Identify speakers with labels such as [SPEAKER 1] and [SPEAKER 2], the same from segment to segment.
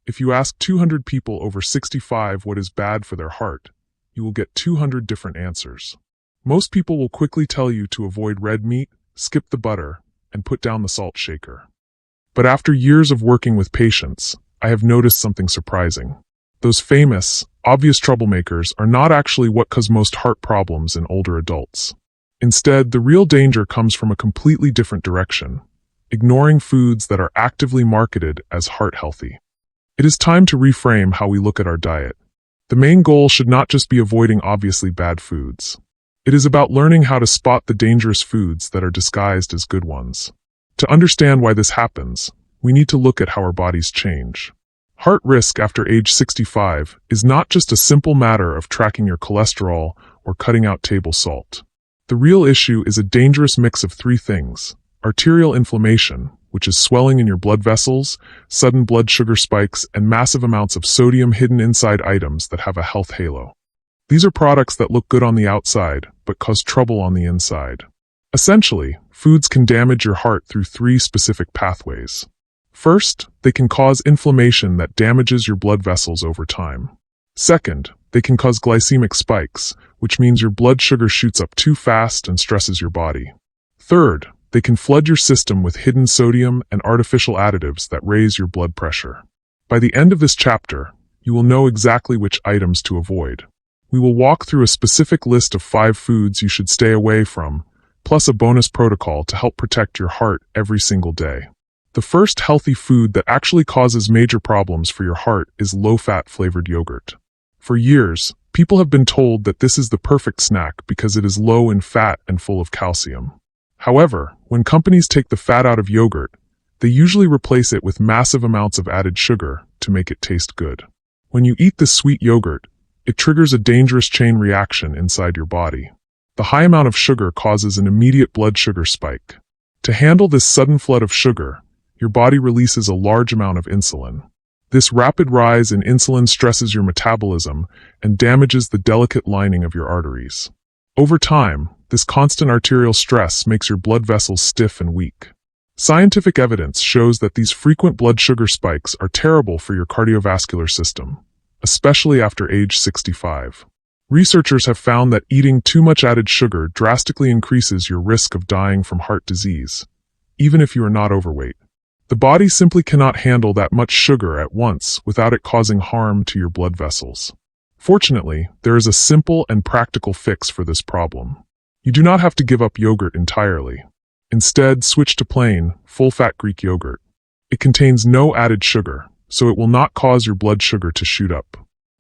[SPEAKER 1] If you ask 200 people over 65 what is bad for their heart, you will get 200 different answers. Most people will quickly tell you to avoid red meat, skip the butter, and put down the salt shaker. But after years of working with patients, I have noticed something surprising. Those famous, obvious troublemakers are not actually what cause most heart problems in older adults. Instead, the real danger comes from a completely different direction, ignoring foods that are actively marketed as heart-healthy. It is time to reframe how we look at our diet. The main goal should not just be avoiding obviously bad foods. It is about learning how to spot the dangerous foods that are disguised as good ones. To understand why this happens, we need to look at how our bodies change. Heart risk after age 65 is not just a simple matter of tracking your cholesterol or cutting out table salt. The real issue is a dangerous mix of three things: arterial inflammation, which is swelling in your blood vessels, sudden blood sugar spikes, and massive amounts of sodium hidden inside items that have a health halo. These are products that look good on the outside, but cause trouble on the inside. Essentially, foods can damage your heart through three specific pathways. First, they can cause inflammation that damages your blood vessels over time. Second, they can cause glycemic spikes, which means your blood sugar shoots up too fast and stresses your body. Third, they can flood your system with hidden sodium and artificial additives that raise your blood pressure. By the end of this chapter, you will know exactly which items to avoid. We will walk through a specific list of 5 foods you should stay away from, plus a bonus protocol to help protect your heart every single day. The first healthy food that actually causes major problems for your heart is low-fat flavored yogurt. For years, people have been told that this is the perfect snack because it is low in fat and full of calcium. However, when companies take the fat out of yogurt, they usually replace it with massive amounts of added sugar to make it taste good. When you eat this sweet yogurt, it triggers a dangerous chain reaction inside your body. The high amount of sugar causes an immediate blood sugar spike. To handle this sudden flood of sugar, your body releases a large amount of insulin. This rapid rise in insulin stresses your metabolism and damages the delicate lining of your arteries. Over time, this constant arterial stress makes your blood vessels stiff and weak. Scientific evidence shows that these frequent blood sugar spikes are terrible for your cardiovascular system, especially after age 65. Researchers have found that eating too much added sugar drastically increases your risk of dying from heart disease, even if you are not overweight. The body simply cannot handle that much sugar at once without it causing harm to your blood vessels. Fortunately, there is a simple and practical fix for this problem. You do not have to give up yogurt entirely. Instead, switch to plain, full-fat Greek yogurt. It contains no added sugar, so it will not cause your blood sugar to shoot up.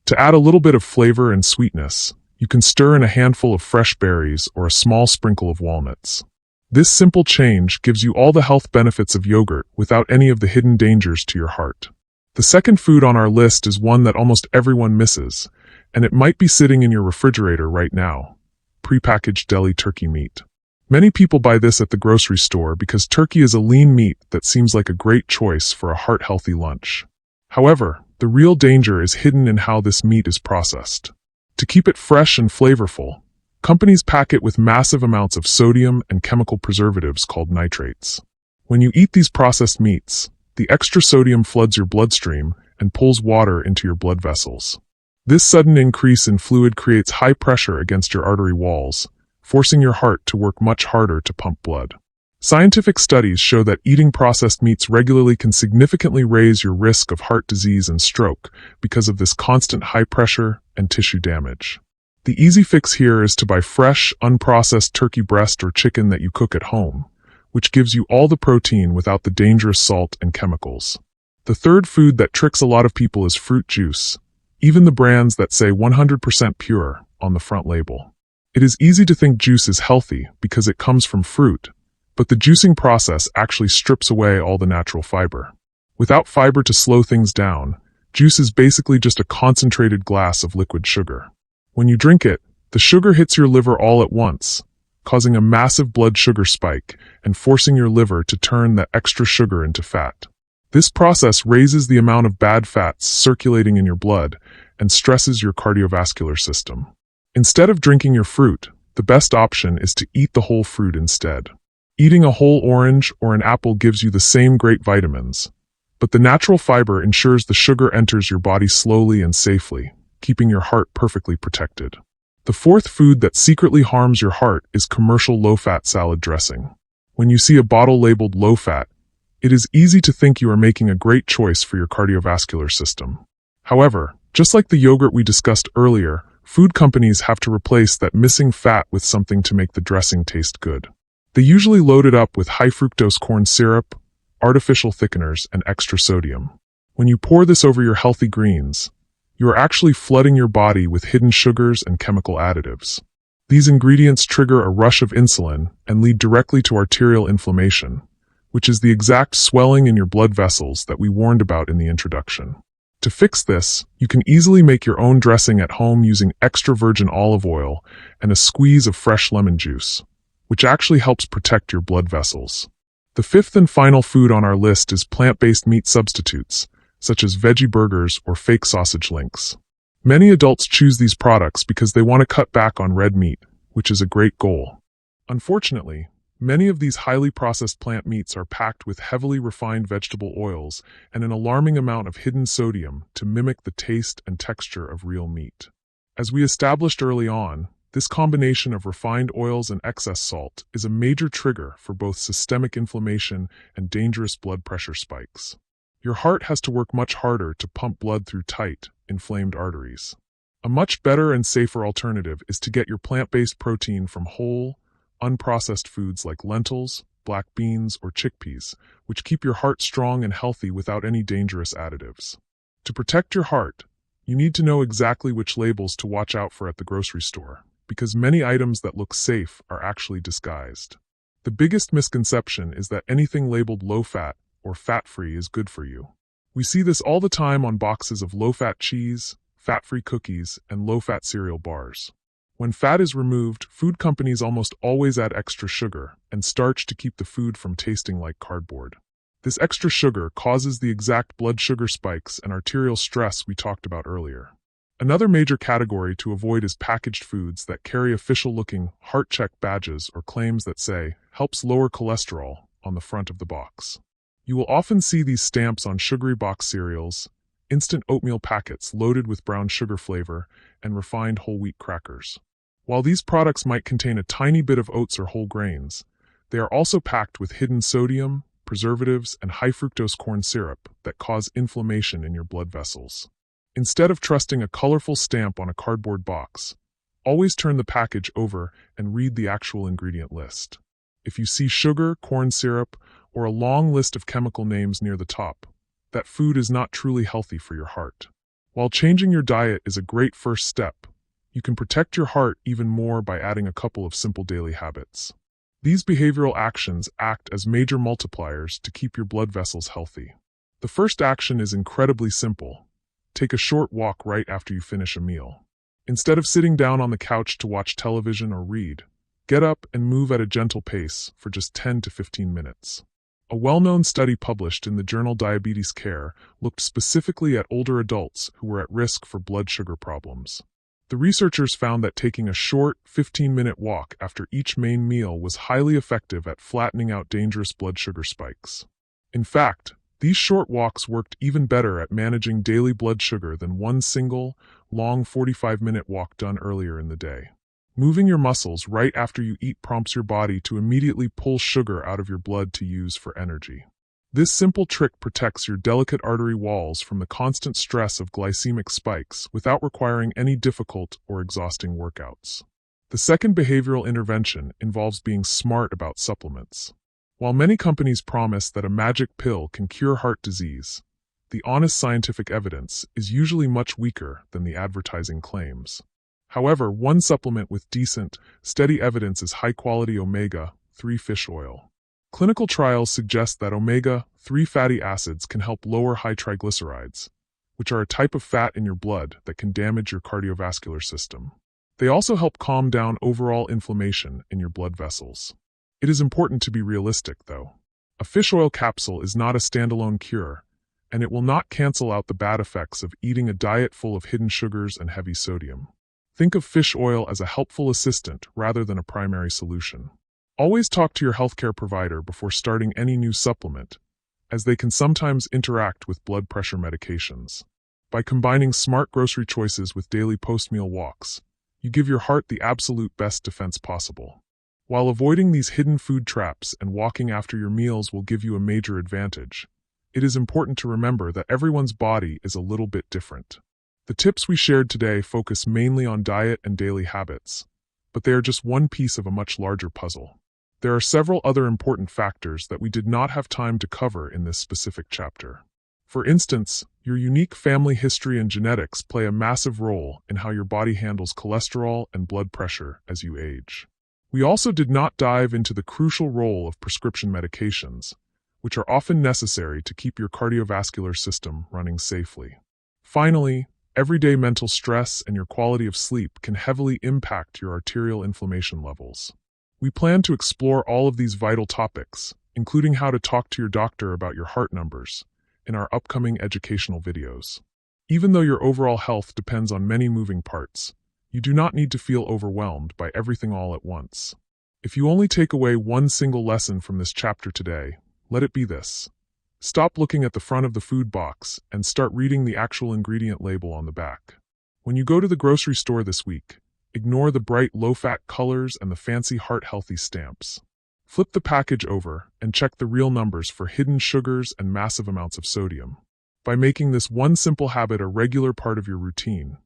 [SPEAKER 1] To add a little bit of flavor and sweetness, you can stir in a handful of fresh berries or a small sprinkle of walnuts. This simple change gives you all the health benefits of yogurt without any of the hidden dangers to your heart. The second food on our list is one that almost everyone misses, and it might be sitting in your refrigerator right now: prepackaged deli turkey meat. Many people buy this at the grocery store because turkey is a lean meat that seems like a great choice for a heart-healthy lunch. However, the real danger is hidden in how this meat is processed. To keep it fresh and flavorful, companies pack it with massive amounts of sodium and chemical preservatives called nitrates. When you eat these processed meats, the extra sodium floods your bloodstream and pulls water into your blood vessels. This sudden increase in fluid creates high pressure against your artery walls, forcing your heart to work much harder to pump blood. Scientific studies show that eating processed meats regularly can significantly raise your risk of heart disease and stroke because of this constant high pressure and tissue damage. The easy fix here is to buy fresh, unprocessed turkey breast or chicken that you cook at home, which gives you all the protein without the dangerous salt and chemicals. The third food that tricks a lot of people is fruit juice, even the brands that say 100% pure on the front label. It is easy to think juice is healthy because it comes from fruit, but the juicing process actually strips away all the natural fiber. Without fiber to slow things down, juice is basically just a concentrated glass of liquid sugar. When you drink it, the sugar hits your liver all at once, causing a massive blood sugar spike and forcing your liver to turn that extra sugar into fat. This process raises the amount of bad fats circulating in your blood and stresses your cardiovascular system. Instead of drinking your fruit, the best option is to eat the whole fruit instead. Eating a whole orange or an apple gives you the same great vitamins, But the natural fiber ensures the sugar enters your body slowly and safely, keeping your heart perfectly protected. The fourth food that secretly harms your heart is commercial low-fat salad dressing. When you see a bottle labeled low-fat, it is easy to think you are making a great choice for your cardiovascular system. However, just like the yogurt we discussed earlier, food companies have to replace that missing fat with something to make the dressing taste good. They usually load it up with high-fructose corn syrup, artificial thickeners, and extra sodium. When you pour this over your healthy greens, you are actually flooding your body with hidden sugars and chemical additives. These ingredients trigger a rush of insulin and lead directly to arterial inflammation, which is the exact swelling in your blood vessels that we warned about in the introduction. To fix this, you can easily make your own dressing at home using extra virgin olive oil and a squeeze of fresh lemon juice, which actually helps protect your blood vessels. The fifth and final food on our list is plant-based meat substitutes, such as veggie burgers or fake sausage links. Many adults choose these products because they want to cut back on red meat, which is a great goal. Unfortunately, many of these highly processed plant meats are packed with heavily refined vegetable oils and an alarming amount of hidden sodium to mimic the taste and texture of real meat. As we established early on, this combination of refined oils and excess salt is a major trigger for both systemic inflammation and dangerous blood pressure spikes. Your heart has to work much harder to pump blood through tight, inflamed arteries. A much better and safer alternative is to get your plant-based protein from whole, unprocessed foods like lentils, black beans, or chickpeas, which keep your heart strong and healthy without any dangerous additives. To protect your heart, you need to know exactly which labels to watch out for at the grocery store, because many items that look safe are actually disguised. The biggest misconception is that anything labeled low-fat or fat-free is good for you. We see this all the time on boxes of low-fat cheese, fat-free cookies, and low-fat cereal bars. When fat is removed, food companies almost always add extra sugar and starch to keep the food from tasting like cardboard. This extra sugar causes the exact blood sugar spikes and arterial stress we talked about earlier. Another major category to avoid is packaged foods that carry official-looking heart check badges or claims that say, "helps lower cholesterol," on the front of the box. You will often see these stamps on sugary box cereals, instant oatmeal packets loaded with brown sugar flavor, and refined whole wheat crackers. While these products might contain a tiny bit of oats or whole grains, they are also packed with hidden sodium, preservatives, and high-fructose corn syrup that cause inflammation in your blood vessels. Instead of trusting a colorful stamp on a cardboard box, always turn the package over and read the actual ingredient list. If you see sugar, corn syrup, or a long list of chemical names near the top, that food is not truly healthy for your heart. While changing your diet is a great first step, you can protect your heart even more by adding a couple of simple daily habits. These behavioral actions act as major multipliers to keep your blood vessels healthy. The first action is incredibly simple. Take a short walk right after you finish a meal. Instead of sitting down on the couch to watch television or read, get up and move at a gentle pace for just 10 to 15 minutes. A well-known study published in the journal Diabetes Care looked specifically at older adults who were at risk for blood sugar problems. The researchers found that taking a short, 15-minute walk after each main meal was highly effective at flattening out dangerous blood sugar spikes. In fact, these short walks worked even better at managing daily blood sugar than one single, long 45-minute walk done earlier in the day. Moving your muscles right after you eat prompts your body to immediately pull sugar out of your blood to use for energy. This simple trick protects your delicate artery walls from the constant stress of glycemic spikes without requiring any difficult or exhausting workouts. The second behavioral intervention involves being smart about supplements. While many companies promise that a magic pill can cure heart disease, the honest scientific evidence is usually much weaker than the advertising claims. However, one supplement with decent, steady evidence is high-quality omega-3 fish oil. Clinical trials suggest that omega-3 fatty acids can help lower high triglycerides, which are a type of fat in your blood that can damage your cardiovascular system. They also help calm down overall inflammation in your blood vessels. It is important to be realistic, though. A fish oil capsule is not a standalone cure, and it will not cancel out the bad effects of eating a diet full of hidden sugars and heavy sodium. Think of fish oil as a helpful assistant rather than a primary solution. Always talk to your healthcare provider before starting any new supplement, as they can sometimes interact with blood pressure medications. By combining smart grocery choices with daily post-meal walks, you give your heart the absolute best defense possible. While avoiding these hidden food traps and walking after your meals will give you a major advantage, it is important to remember that everyone's body is a little bit different. The tips we shared today focus mainly on diet and daily habits, but they are just one piece of a much larger puzzle. There are several other important factors that we did not have time to cover in this specific chapter. For instance, your unique family history and genetics play a massive role in how your body handles cholesterol and blood pressure as you age. We also did not dive into the crucial role of prescription medications, which are often necessary to keep your cardiovascular system running safely. Finally, everyday mental stress and your quality of sleep can heavily impact your arterial inflammation levels. We plan to explore all of these vital topics, including how to talk to your doctor about your heart numbers, in our upcoming educational videos. Even though your overall health depends on many moving parts, you do not need to feel overwhelmed by everything all at once. If you only take away one single lesson from this chapter today, let it be this. Stop looking at the front of the food box and start reading the actual ingredient label on the back. When you go to the grocery store this week, ignore the bright low-fat colors and the fancy heart-healthy stamps. Flip the package over and check the real numbers for hidden sugars and massive amounts of sodium. By making this one simple habit a regular part of your routine,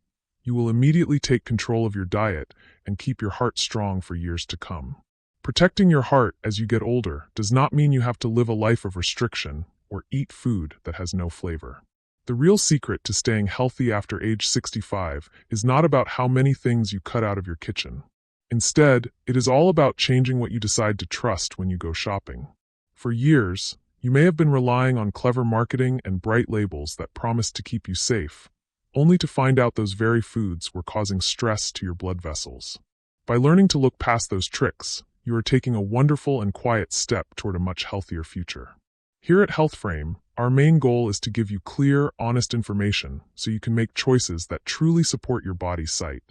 [SPEAKER 1] you will immediately take control of your diet and keep your heart strong for years to come. Protecting your heart as you get older does not mean you have to live a life of restriction or eat food that has no flavor. The real secret to staying healthy after age 65 is not about how many things you cut out of your kitchen. Instead, it is all about changing what you decide to trust when you go shopping. For years, you may have been relying on clever marketing and bright labels that promised to keep you safe, only to find out those very foods were causing stress to your blood vessels. By learning to look past those tricks, you are taking a wonderful and quiet step toward a much healthier future. Here at HealthFrame, our main goal is to give you clear, honest information so you can make choices that truly support your body's sight.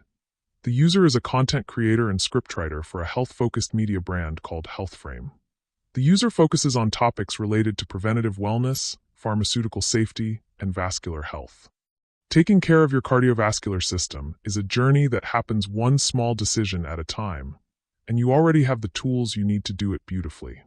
[SPEAKER 1] The user is a content creator and scriptwriter for a health-focused media brand called HealthFrame. The user focuses on topics related to preventative wellness, pharmaceutical safety, and vascular health. Taking care of your cardiovascular system is a journey that happens one small decision at a time, and you already have the tools you need to do it beautifully.